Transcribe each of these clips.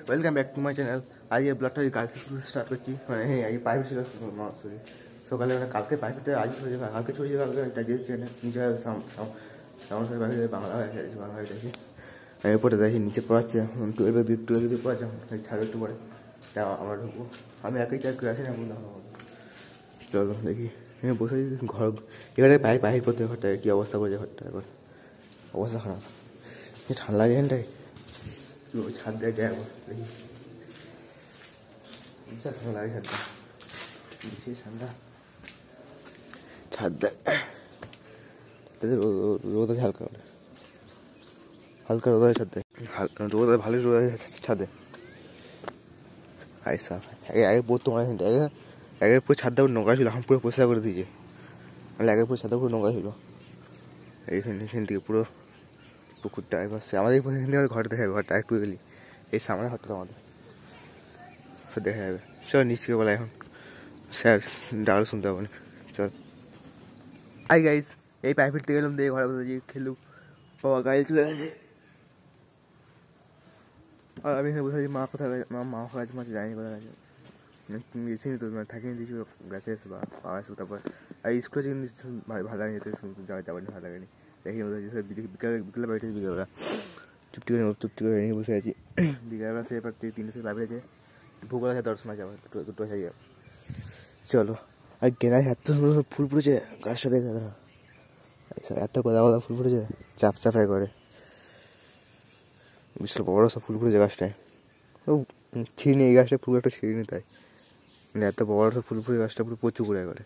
Welcome back to my channel. আজ এই ব্লগটা কালকে স্টার্ট করছি, মানে হ্যাঁ এই পাইপ ছিল সরি সকালে, মানে কালকে পাইপটা আজ কালকে ছড়িয়ে কালকে যেহেতু নিচে সাউন্ড বাইরে বাংলা হয়ে গেছে, বাংলা হয়ে গেছে। আমি উপরে দেখি নিচে পড়াচ্ছে, টুয়েলভে দিয়ে পড়াচ্ছে, ছাড়ো একটু পরে আমরা ঢুকবো। আমি একই চার করে আসি না, চলো দেখি। আমি বসে ঘর এখানে পাইপ করতে ঘরটায় কী অবস্থা করেছে, ঘরটা এখন অবস্থা খারাপ, ঠান্ডা লাগে এখানটায়, ছাদ দেওয়া যায় আমার দেখি, বিশাল ঠান্ডা লাগে ছাদটা, বেশি ঠান্ডা ছাদ দেয়। রোদ আছে হালকা করে, হালকা রোদ আছে ছাদে, রোদ ভালোই রোদ আছে ছাদে। আই সাফ আগে পড়তো আমার এখানটা, আগে পুরো ছাদটা পুরো নোংরা ছিল, এখন পুরো পরিষ্কার করে দিয়েছে। মানে আগে পুরো ছাদটা পুরো নোংরা ছিল, এখান থেকে পুরো পুকুরটা এবার আমাদের এখান থেকে ঘরটা দেখা যাবে, ঘরটা একটু গেলি এই সামনে ঘরটা তো আমাদের দেখা যাবে। চল নিচে বলা এখন স্যার ডাল শুনতে পাবো না, চল। আই গাইস, এই পাইপ ফিরতে গেলাম, দিয়ে ঘরে বসে খেলু, বাবা গাড়ি চলে গেছে। আর আমি এখানে বসে আছি, মা কোথায় গেছে, মা কাছে মাঝে যায়নি, কোথায় গেছে গেছিনি তো, মানে থাকিনি দিয়েছি গেছে বা পাওয়া আসবো। তারপর আর স্কুলে কিন্তু ভালো লাগেনি, যেতে যাওয়ার ভালো লাগেনি, দেখি বিকেলে বাড়িতে বিকেলবেলা চুপটি করে নিয়ে বসে আছি। বিকেলবেলা সে এবার 3টে থেকে বাইরে আছে, ভূগোল আছে, দর্শন আছে, আবার দুটো আছে। চলো, আর গেঁদায় এত ফুল ফুটেছে গাছটা, দেখে দাদা এত গোদা ফুল ফুটেছে, চাপাই করে, বিশাল বড় সব ফুল ফুটেছে গাছটায়। ও ছিঁড়িনি, এই গাছটা ফুল একটা ছিঁড়িনি, তাই মানে এত বড় সব ফুল ফুটে গাছটা পুরো প্রচুর করে করে,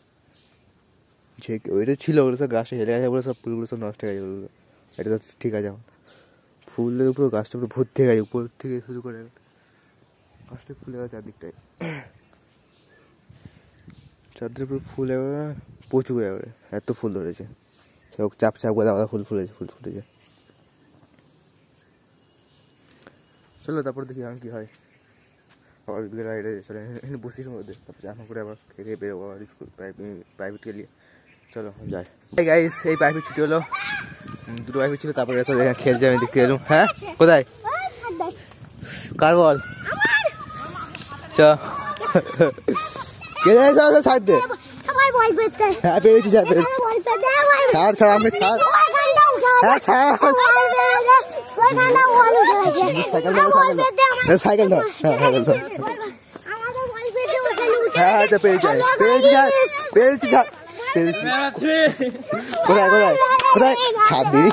যে ওইটা ছিল ওগুলো সব গাছটা হেলে গেছে বলে সব ফুলগুলো সব নষ্ট হয়ে গেছে ওগুলো। এটা তো ঠিক আছে, এখন ফুলের উপরে গাছটা পুরো ভর্তি হয়ে গেছে, উপর থেকে শুরু করে গাছটা ফুলে গেছে চারদিকটায়, চারদিকে পুরো ফুল এবারে প্রচুর এবারে এত ফুল ধরেছে, সব চাপ গোদা ফুল ফুটেছে। চলো তারপর দেখি এখন কী হয়, আবার বিকেলে চলে বসির মধ্যে, তারপর জামা করে আবার খেয়ে বেরোবো আবার স্কুল প্রাইভেট গেলে। চলো যাই। গাইস, এই প্রাইভেট ছুটি হলো, দুটো প্রাইভেট ছিল, তারপরে খেলছে, আমি দেখতে এলাম। হ্যাঁ কোথায়, কার বল চ কে ছাড় দে, হ্যাঁ পেরেছি, ছাড় ছাড় আমাকে ছাড়, হ্যাঁ ছাড়, সাইকেল ধর, হ্যাঁ সাইকেল ধর, হ্যাঁ হ্যাঁ পেরেছি ছাড়, কোথায় কোথায় কোথায় ছাড় দিবি,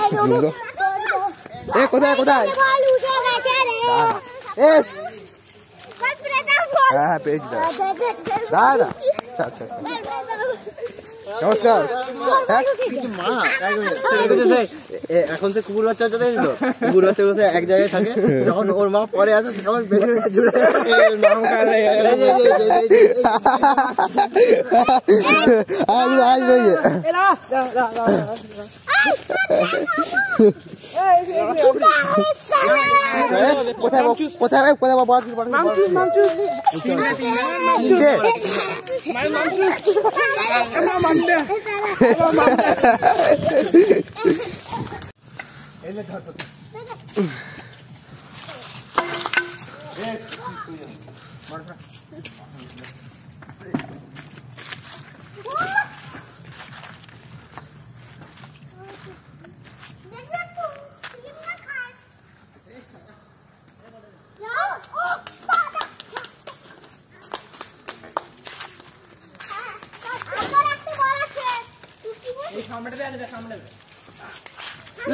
এ কোথায় কোথায়, হ্যাঁ হ্যাঁ পেয়েছি দাদা, নমস্কার। এখন সে কুকুর বাচ্চা হচ্ছে, দেখি তো কুকুর বাচ্চাগুলো এক জায়গায় থাকে, যখন ওর মা পরে আসে তখন জুড়ে আসবে। কোথায় কোথায় কোথায়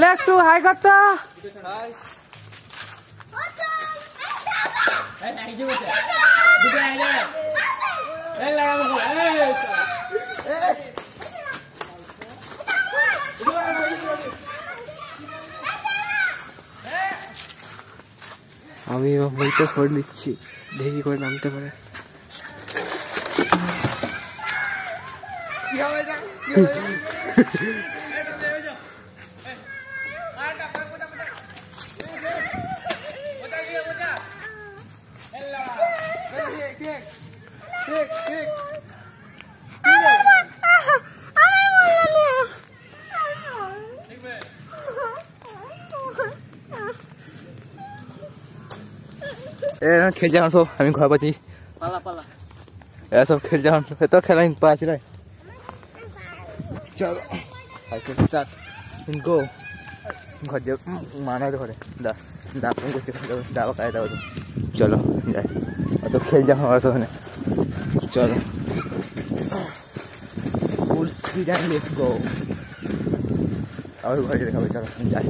লেখ তু হাই করতো, আমি বইটা সরে নিচ্ছি, দেখি করে নামতে পারে। এরা খেলছে এখন সব, আমি ঘর পাচ্ছি, এরা সব খেলছে এখন, তোর খেলা পাচ্ছি রে। চলো সাইকেল স্টার্ট গো। ঘর যে মানা হয়তো ঘরে দা ফোন করছে, দাবা কায় দাও তো। চলো যাই, অত খেলছে এখন ওরা সব। চলো full speed and let's go. আবার ঘরে দেখাবে, চলো যাই।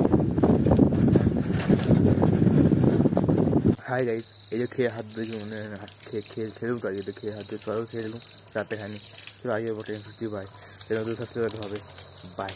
হাই গাইস, এই যে খেয়ে হাত ধুয়েছি, মনে হাত খেলুন তো, আজকে খেয়ে হাত ধুয়ে সবাই খেয়ে দিলুম, রাতে খাইনি। চলো আজকে বটে ভাই, সেটা 2 সাবস্ক্রাইবার হবে। বাই।